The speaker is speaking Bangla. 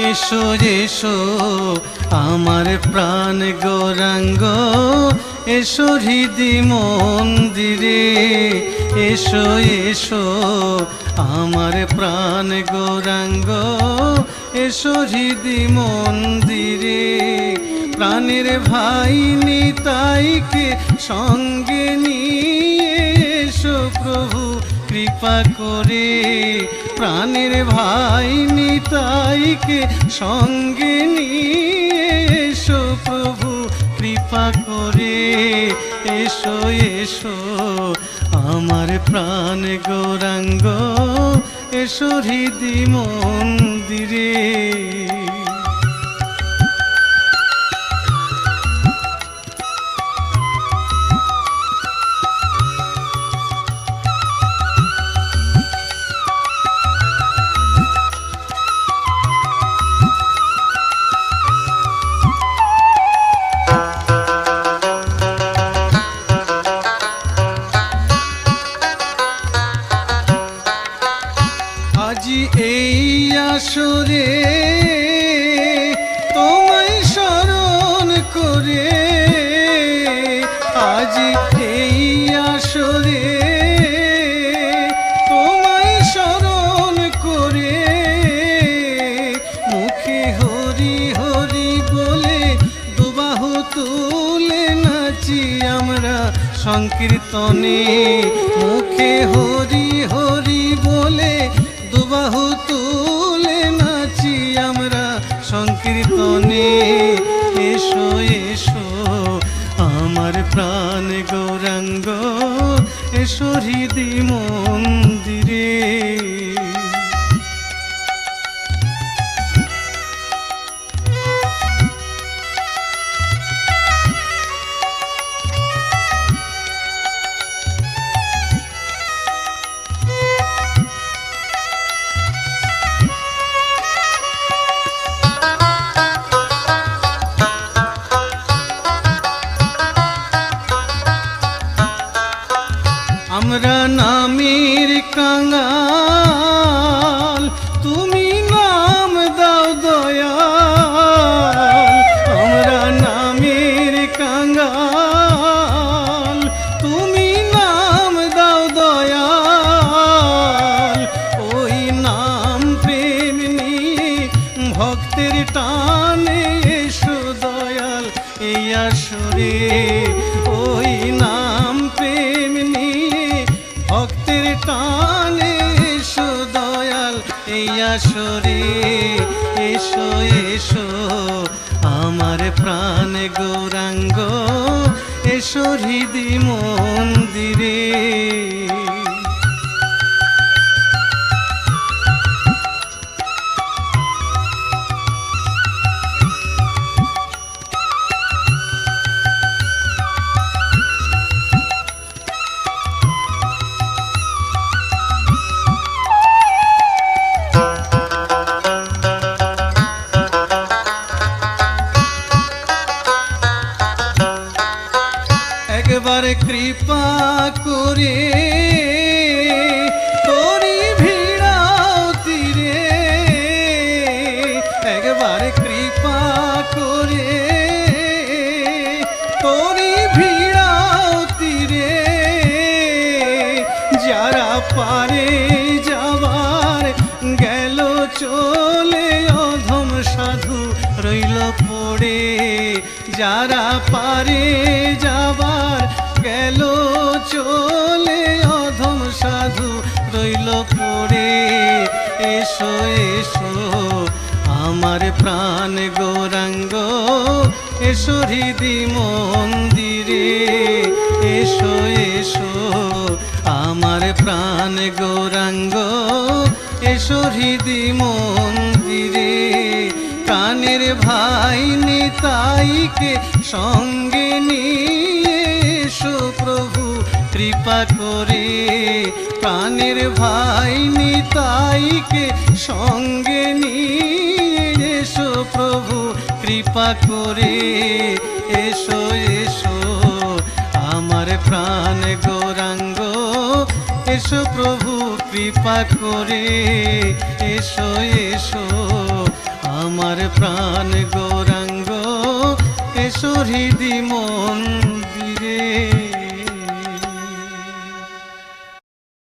এসো এসো আমার প্রাণ গৌরাঙ্গ, এসো হৃদি মন্দিরে। এসো এসো আমার প্রাণ গৌরাঙ্গ, এসো হৃদি মন্দিরে। প্রাণের ভাই নিতাইকে সঙ্গে নিয়ে এসো প্রভু কৃপা করে। প্রাণের ভাই নিতাইকে সঙ্গে নিয়ে এসো প্রভু কৃপা করে। এসো এসো আমার প্রাণ গৌরাঙ্গ, এসো হৃদি মন্দিরে। আজি এই আসরে তোমায় স্মরণ করে, আজি এই আসরে তোমায় স্মরণ করে। মুখে হরি হরি বলে দুবাহু তুলে নাচি আমরা সংকীর্তনে। মুখে হরি হরি বলে দুবাহু তুলে নাচি আমরা সংকীর্তনে। এসো এসো আমার প্রাণ গৌরাঙ্গ, এসো হৃদি মন্দিরে। আমরা নামের কাঙাল, তুমি নাম দাও দয়াল। আমরা নামের কাঙাল, তুমি নাম দাও দয়াল। ওই নাম প্রেম নিয়ে ভক্তের টানে এসো দয়াল এই আসরে। ওই নাম প্রেম নিয়ে ভক্তের টানে এসো দয়াল এই আসরে। এসো এসো আমার প্রাণ গৌরাঙ্গ, এসো হৃদি মন্দিরে। একবার কৃপা করে তোরি ভিড়াও তীরে। একবার কৃপা করে তোরি ভিড়াও তীরে। যারা পারে যাবার গেল চলে, অধম সাধু রইল পড়ে। যারা পারে যাবার গেল চলে, অধম সাধু রইল পড়ে। এসো এসো আমার প্রাণ গৌরাঙ্গ, এসো হৃদি মন্দিরে। এসো এসো আমার প্রাণ গৌরাঙ্গ, এসো হৃদি মন্দিরে। প্রাণের ভাই নিতাইকে সঙ্গে নিয়ে এসো প্রভু কৃপা করে। প্রাণের ভাই নিতাইকে সঙ্গে নিয়ে এসো প্রভু কৃপা করে। এসো এসো আমার প্রাণ গৌরাঙ্গ, এসো প্রভু কৃপা করে। এসো এসো আমার প্রাণ গৌরাঙ্গ এসো হৃদি মন্দিরে।